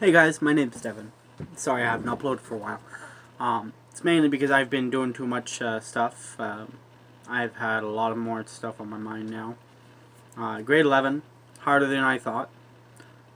Hey guys, my name's Devin. Sorry I haven't uploaded for a while. It's mainly because I've been doing too much stuff. I've had a lot of more stuff on my mind now. Grade 11, harder than I thought.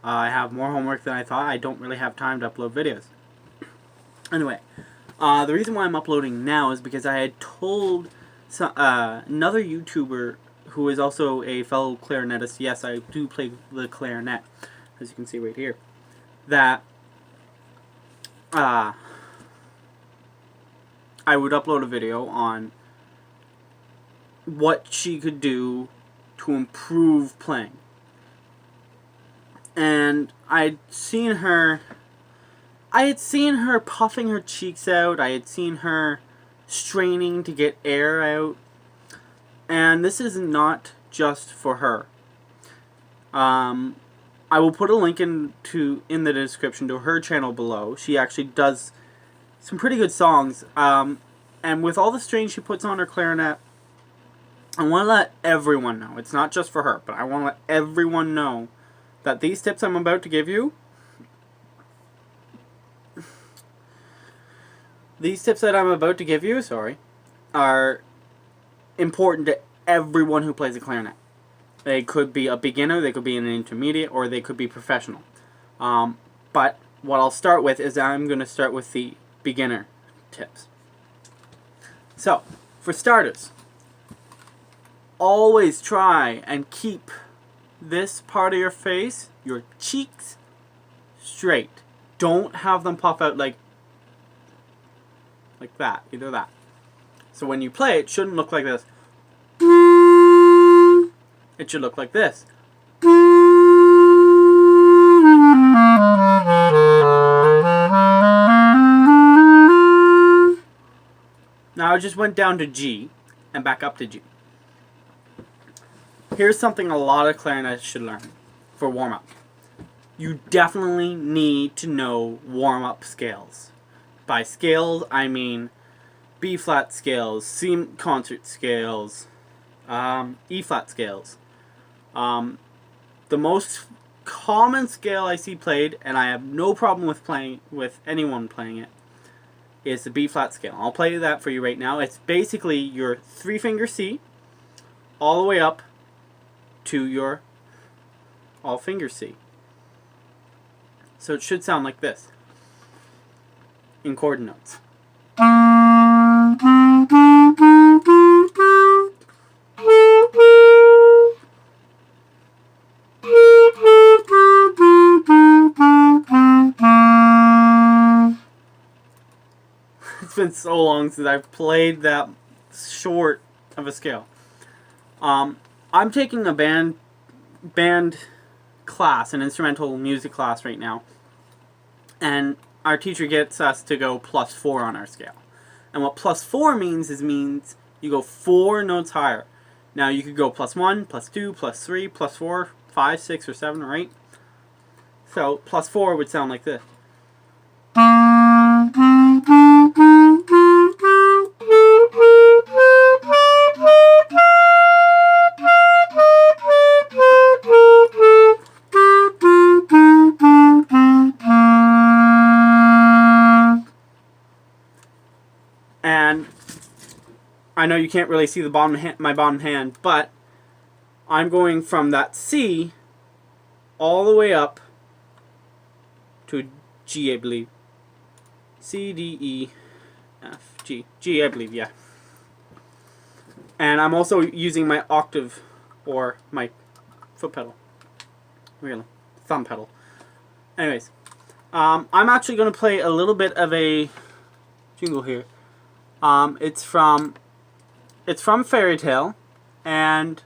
I have more homework than I thought. I don't really have time to upload videos. Anyway, the reason why I'm uploading now is because I had told another YouTuber who is also a fellow clarinetist, yes, I do play the clarinet, as you can see right here, that I would upload a video on what she could do to improve playing. And I had seen her puffing her cheeks out. I had seen her straining to get air out. And this is not just for her. I will put a link in the description to her channel below. She actually does some pretty good songs. And with all the strain she puts on her clarinet, I want to let everyone know. It's not just for her, but I want to let everyone know that these tips I'm about to give you, are important to everyone who plays a clarinet. They could be a beginner, they could be an intermediate, or they could be professional. But what I'll start with is I'm going to start with the beginner tips. So, for starters, always try and keep this part of your face, your cheeks, straight. Don't have them puff out like that, either that. So when you play, it shouldn't look like this. It should look like this. Now I just went down to G and back up to G. Here's something a lot of clarinetists should learn for warm-up. You definitely need to know warm-up scales. By scales, I mean B-flat scales, C concert scales, E-flat scales. The most common scale I see played, and I have no problem with anyone playing it, is the B-flat scale. I'll play that for you right now. It's basically your 3-finger C all the way up to your all-finger C. So it should sound like this in chord notes. It's been so long since I've played that short of a scale. I'm taking a band class, an instrumental music class right now, and our teacher gets us to go +4 on our scale. And what +4 means you go 4 notes higher. Now you could go +1, +2, +3, +4, 5, 6, or 7, or 8. So +4 would sound like this. And I know you can't really see my bottom hand, but I'm going from that C all the way up to G, I believe. C, D, E, F, G. G, I believe, yeah. And I'm also using my octave, or my foot pedal. Really, thumb pedal. Anyways, I'm actually going to play a little bit of a jingle here. It's from Fairy Tale, and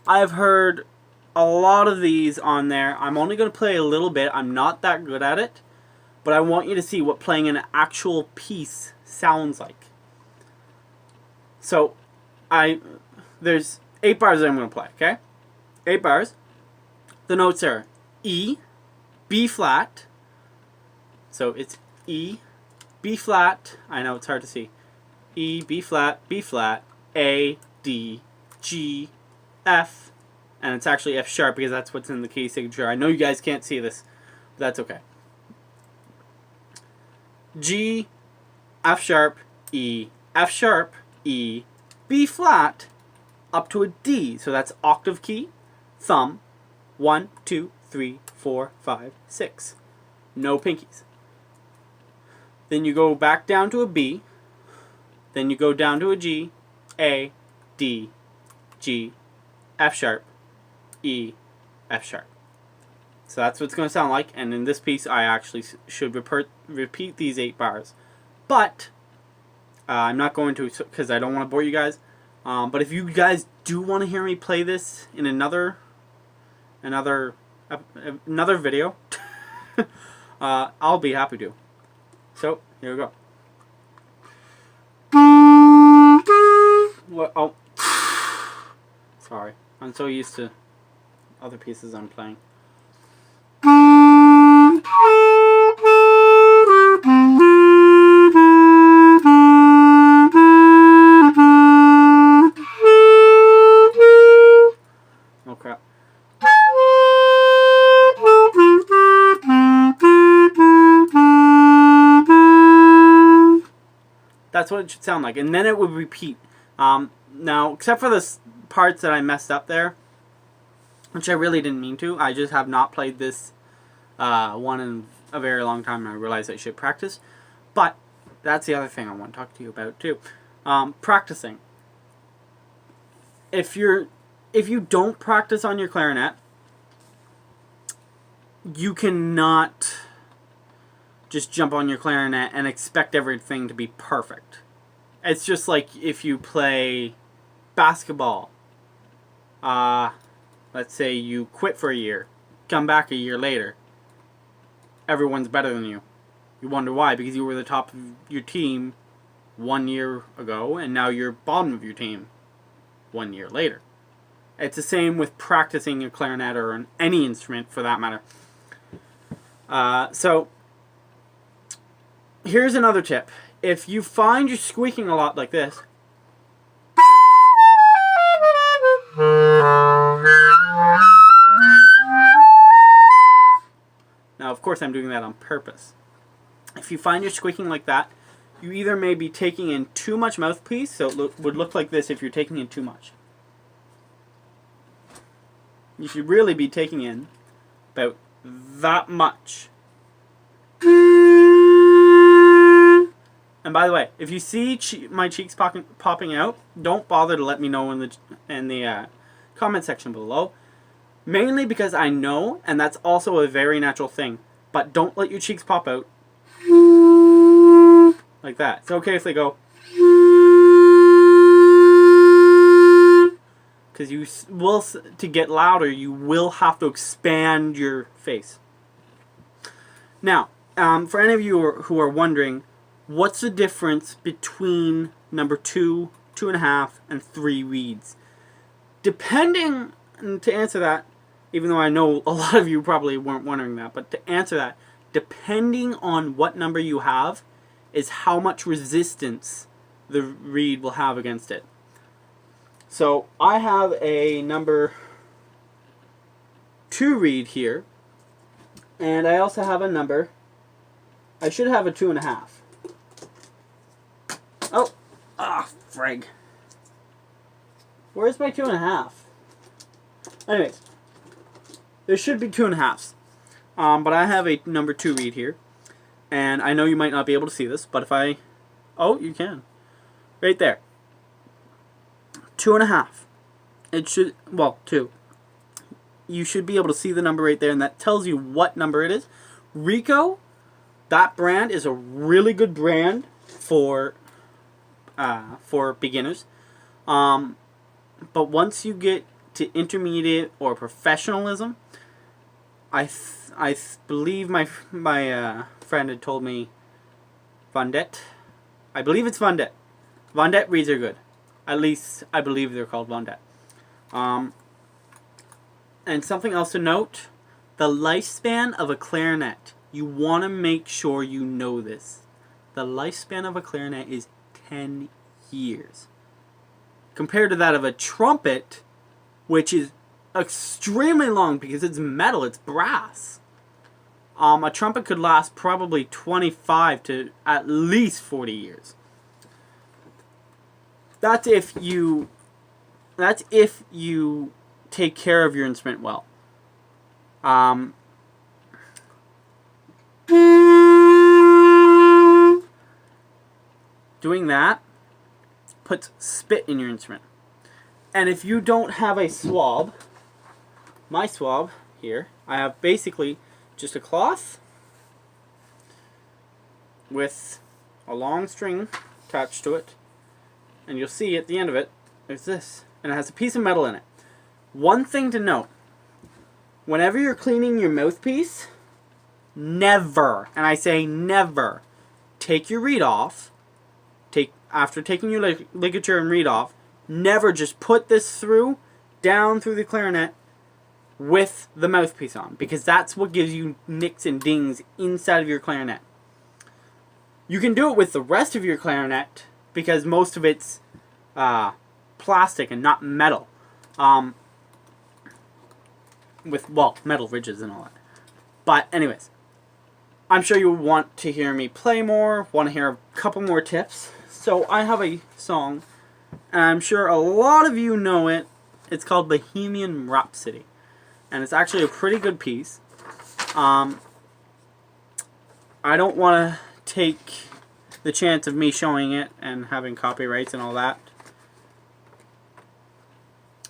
I've heard a lot of these on there. I'm only going to play a little bit. I'm not that good at it, but I want you to see what playing an actual piece sounds like. So, there's 8 bars that I'm going to play, okay? 8 bars. The notes are E, B flat, so it's E, B flat, I know it's hard to see, E, B flat, A, D, G, F, and it's actually F sharp because that's what's in the key signature. I know you guys can't see this, but that's okay. G, F sharp, E, F sharp, E, B flat, up to a D. So that's octave key, thumb, 1, 2, 3, 4, 5, 6. No pinkies. Then you go back down to a B. Then you go down to a G, A, D, G, F sharp, E, F sharp. So that's what it's going to sound like. And in this piece, I actually should repeat these 8 bars. But I'm not going to, because I don't want to bore you guys. But if you guys do want to hear me play this in another video, I'll be happy to. So here we go. What? Oh, sorry. I'm so used to other pieces I'm playing. Oh crap. That's what it should sound like, and then it would repeat. Now, except for the parts that I messed up there, which I really didn't mean to. I just have not played this one in a very long time, and I realized I should practice. But that's the other thing I want to talk to you about too. Practicing. If you don't practice on your clarinet, you cannot just jump on your clarinet and expect everything to be perfect. It's just like if you play basketball. Let's say you quit for a year, come back a year later. Everyone's better than you. You wonder why, because you were the top of your team 1 year ago, and now you're bottom of your team 1 year later. It's the same with practicing a clarinet or any instrument for that matter. So here's another tip. If you find you're squeaking a lot like this, now of course I'm doing that on purpose. If you find you're squeaking like that, you either may be taking in too much mouthpiece, so it would look like this if you're taking in too much. You should really be taking in about that much. And by the way, if you see my cheeks popping out, don't bother to let me know in the comment section below. Mainly because I know, and that's also a very natural thing. But don't let your cheeks pop out like that. It's okay if they go, because you will, to get louder, you will have to expand your face. Now, for any of you who are wondering, what's the difference between number 2, 2.5, and 3 reeds? Depending, to answer that, even though I know a lot of you probably weren't wondering that, but to answer that, depending on what number you have, is how much resistance the reed will have against it. So I have a number 2 reed here, and I also have a number, I should have a 2.5. Oh, frig. Where's my 2.5? Anyways, there should be 2.5s. But I have a number 2 reed here. And I know you might not be able to see this, but if I... Oh, you can. Right there. 2.5. It should... Well, 2. You should be able to see the number right there, and that tells you what number it is. Rico, that brand is a really good brand for beginners. But once you get to intermediate or professionalism, I believe my friend had told me Vondet. I believe it's Vondet. Vondet reeds are good. At least I believe they're called Vondet. And something else to note, the lifespan of a clarinet. You want to make sure you know this. The lifespan of a clarinet is 10 years. Compared to that of a trumpet, which is extremely long because it's metal, it's brass. A trumpet could last probably 25 to at least 40 years. That's if you take care of your instrument well. Doing that puts spit in your instrument. And if you don't have a swab, my swab here, I have basically just a cloth with a long string attached to it, and you'll see at the end of it, there's this, and it has a piece of metal in it. One thing to note, whenever you're cleaning your mouthpiece, never, and I say never, take your reed off, after taking your ligature and reed off, never just put this down through the clarinet with the mouthpiece on, because that's what gives you nicks and dings inside of your clarinet. You can do it with the rest of your clarinet because most of it's plastic and not metal. With, well, metal ridges and all that. But anyways, I'm sure you want to hear me play more, want to hear a couple more tips. So I have a song, and I'm sure a lot of you know it. It's called Bohemian Rhapsody. And it's actually a pretty good piece. I don't want to take the chance of me showing it and having copyrights and all that.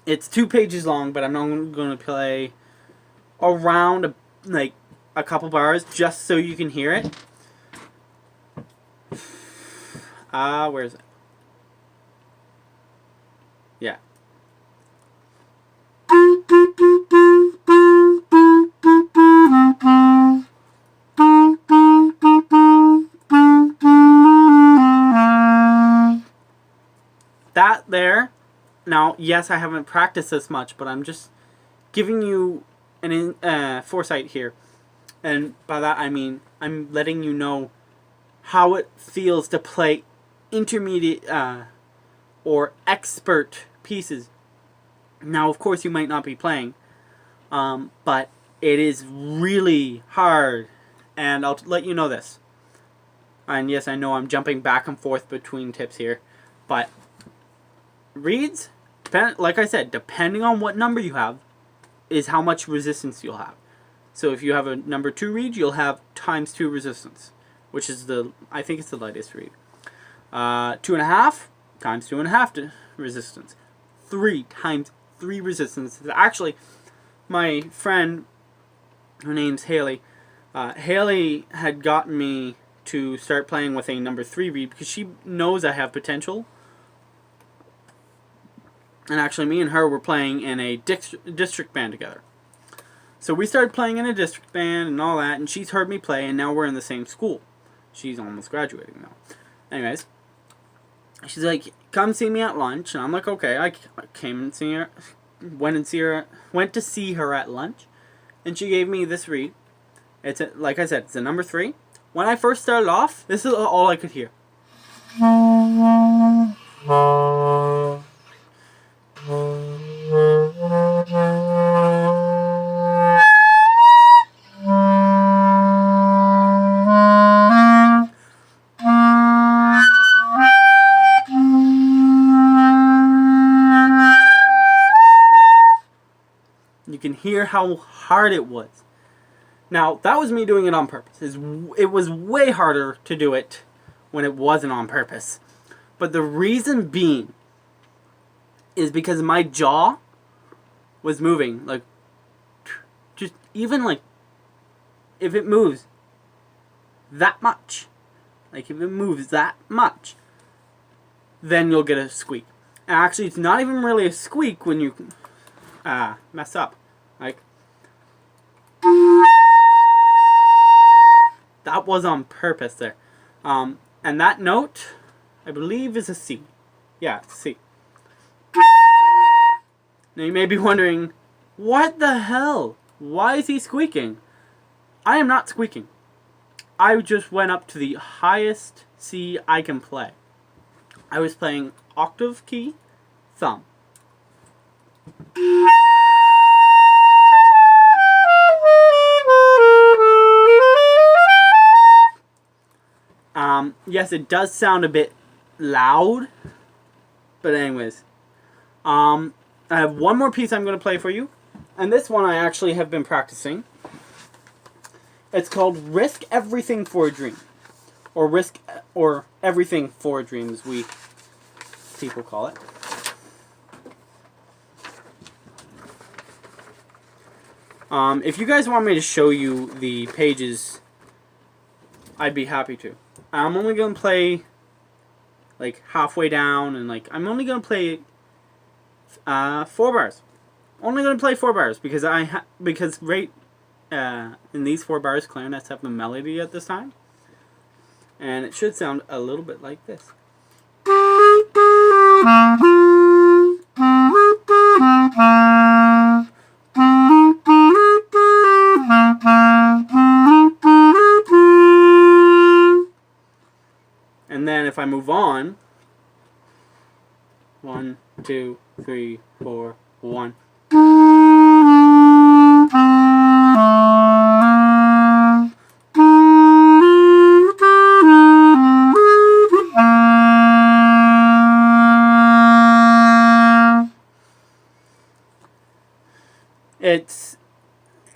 It's 2 pages long, but I'm not going to play around a couple bars just so you can hear it. Where is it? Yeah. That there. Now, yes, I haven't practiced this much, but I'm just giving you an foresight here. And by that I mean I'm letting you know how it feels to play intermediate or expert pieces. Now, of course, you might not be playing, but it is really hard, and I'll let you know this. And yes, I know I'm jumping back and forth between tips here, but reeds, like I said, depending on what number you have, is how much resistance you'll have. So if you have a number 2 reed, you'll have ×2 resistance, which is I think it's the lightest reed. 2.5 ×2.5 resistance. 3 ×3 resistance. Actually, my friend, her name's Haley. Haley had gotten me to start playing with a number 3 reed because she knows I have potential. And actually, me and her were playing in a district band together. So we started playing in a district band and all that, and she's heard me play, and now we're in the same school. She's almost graduating now. Anyways, she's like, come see me at lunch, and I'm like, okay. I came and see her, went to see her at lunch, and she gave me this reed. It's like I said, it's a number 3. When I first started off, this is all I could hear. You can hear how hard it was. Now, that was me doing it on purpose. It was way harder to do it when it wasn't on purpose. But the reason being is because my jaw was moving. Like, just even like, if it moves that much, like if it moves that much, then you'll get a squeak. And actually, it's not even really a squeak when you mess up. Like, that was on purpose there. And that note, I believe, is a C. Yeah, it's a C. Now you may be wondering, what the hell? Why is he squeaking? I am not squeaking. I just went up to the highest C I can play. I was playing octave key, thumb. yes, it does sound a bit loud. But anyways, I have one more piece I'm going to play for you. And this one I actually have been practicing. It's called Risk Everything for a Dream. Or Everything for a Dream, as we people call it. If you guys want me to show you the pages, I'd be happy to. I'm only going to play like halfway down, and like I'm only going to play 4 bars. Only going to play 4 bars because right in these 4 bars, clarinets have the melody at this time, and it should sound a little bit like this. And then if I move on, 1, 2, 3, 4, 1.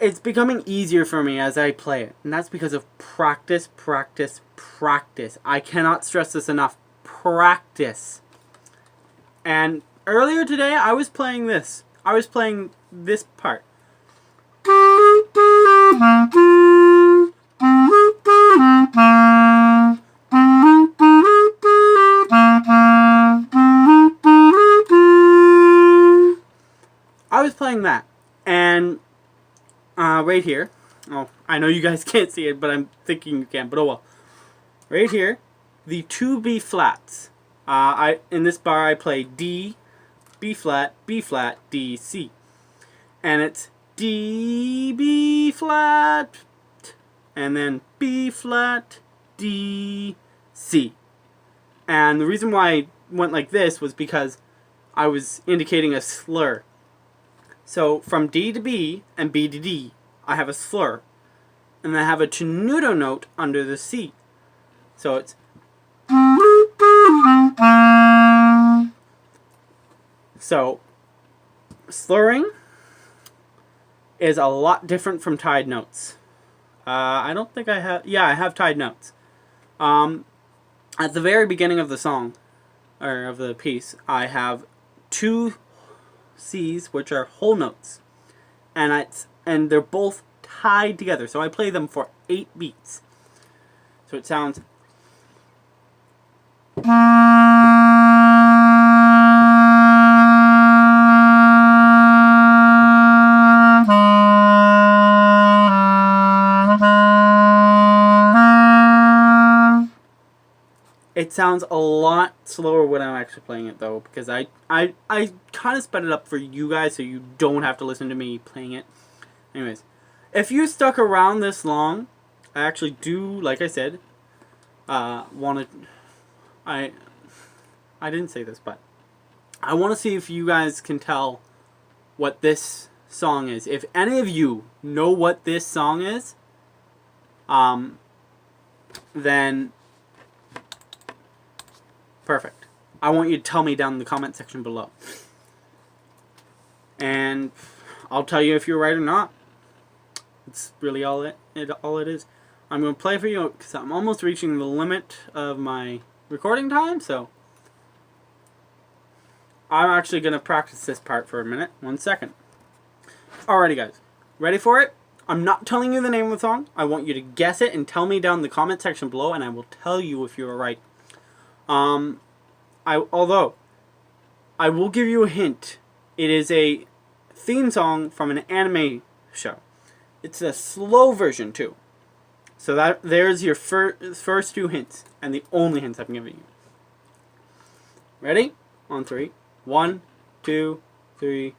It's becoming easier for me as I play it, and that's because of practice, practice, practice. I cannot stress this enough. Practice. And earlier today, I was playing this. I was playing this part. I was playing that, and right here, oh, I know you guys can't see it, but I'm thinking you can, but oh well. Right here, the 2 B flats. In this bar I play D, B flat, D, C. And it's D, B flat, and then B flat, D, C. And the reason why I went like this was because I was indicating a slur. So from D to B and B to D, I have a slur. And I have a tenuto note under the C. So it's... So, slurring is a lot different from tied notes. I don't think I have... Yeah, I have tied notes. At the very beginning of the song, or of the piece, I have 2 C's, which are whole notes. And they're both tied together. So I play them for 8 beats. So it sounds... It sounds a lot slower when I'm actually playing it, though, because I kind of sped it up for you guys so you don't have to listen to me playing it. Anyways, if you stuck around this long, I actually do, like I said, want to... I didn't say this, but I want to see if you guys can tell what this song is. If any of you know what this song is, then perfect. I want you to tell me down in the comment section below. And I'll tell you if you're right or not. It's really all it is. I'm going to play for you because I'm almost reaching the limit of my recording time, so I'm actually going to practice this part for a minute. 1 second. Alrighty, guys. Ready for it? I'm not telling you the name of the song. I want you to guess it and tell me down in the comment section below, and I will tell you if you are right. Although I will give you a hint. It is a theme song from an anime show. It's a slow version too. So there's your first 2 hints, and the only hints I'm giving you. Ready? On 3. 1, 2, 3.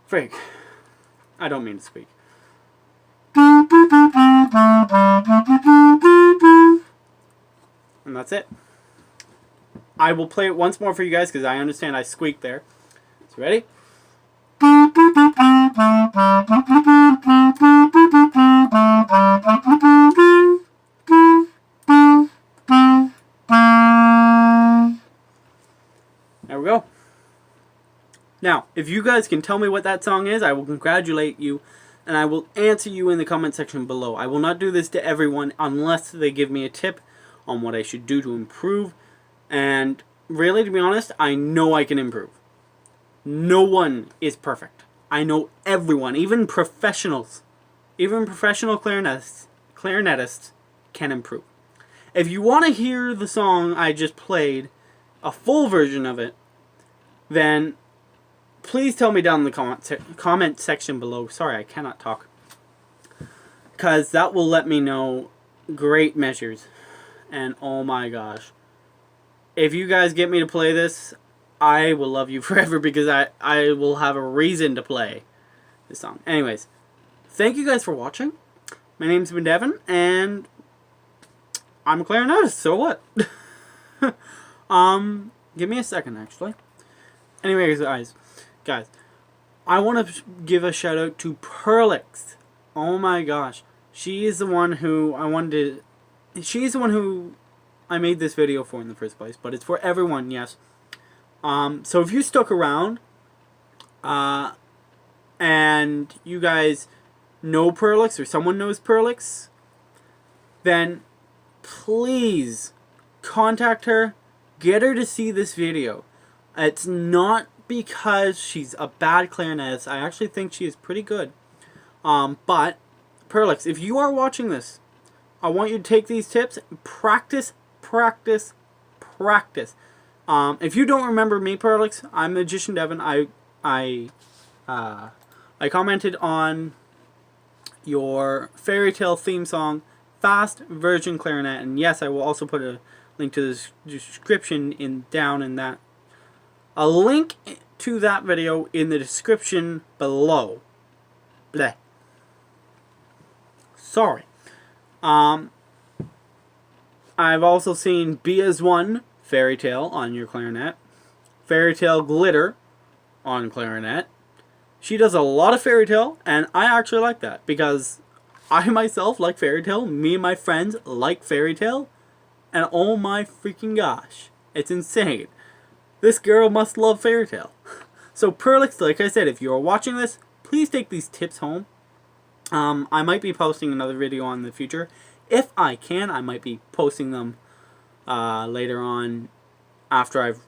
Frig. I don't mean to speak. And that's it. I will play it once more for you guys because I understand I squeaked there. So ready? There we go. Now, if you guys can tell me what that song is, I will congratulate you, and I will answer you in the comment section below. I will not do this to everyone unless they give me a tip on what I should do to improve. And really, to be honest, I know I can improve. No one is perfect. I know everyone, even professionals, even professional clarinetists can improve. If you want to hear the song I just played, a full version of it, then please tell me down in the comment section below. Sorry, I cannot talk. Because that will let me know great measures. And oh my gosh. If you guys get me to play this, I will love you forever because I will have a reason to play this song. Anyways, thank you guys for watching. My name's been Devin, and I'm a clarinetist, so what? Give me a second, actually. Anyways, guys, I want to give a shout out to PEARLIX'S. Oh my gosh. She is the one who she's the one who I made this video for in the first place, but it's for everyone, yes. So if you stuck around, and you guys know PEARLIX'S or someone knows PEARLIX'S, then please contact her, get her to see this video. It's not because she's a bad clarinetist. I actually think she is pretty good. But PEARLIX'S, if you are watching this, I want you to take these tips, practice. If you don't remember me, PEARLIX'S, I'm Magician Devin. I commented on your fairy tale theme song, Fast Version Clarinet, and yes, I will also put a link to the description down in that. A link to that video in the description below. Bleh. Sorry. I've also seen B as 1 fairy tale on your clarinet, fairy tale glitter on clarinet. She does a lot of fairy tale, and I actually like that because I myself like fairy tale. Me and my friends like fairy tale, and oh my freaking gosh, it's insane. This girl must love fairy tale. So PEARLIX'S, like I said, if you are watching this, please take these tips home. I might be posting another video on the future. If I can, I might be posting them later on after I've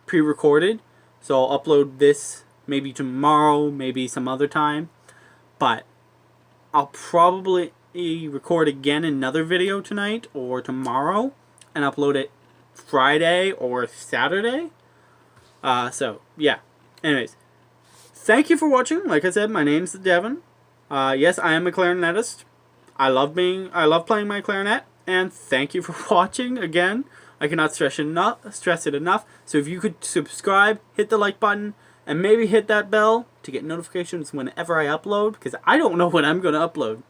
pre-recorded. So I'll upload this maybe tomorrow, maybe some other time. But I'll probably record again another video tonight or tomorrow and upload it Friday or Saturday. So, yeah. Anyways, thank you for watching. Like I said, my name's Devin. Yes, I am a clarinetist. I love playing my clarinet, and thank you for watching again. I cannot stress it enough. So if you could subscribe, hit the like button, and maybe hit that bell to get notifications whenever I upload, because I don't know when I'm going to upload.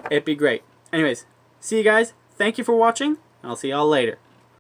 It'd be great. Anyways, see you guys. Thank you for watching, and I'll see y'all later.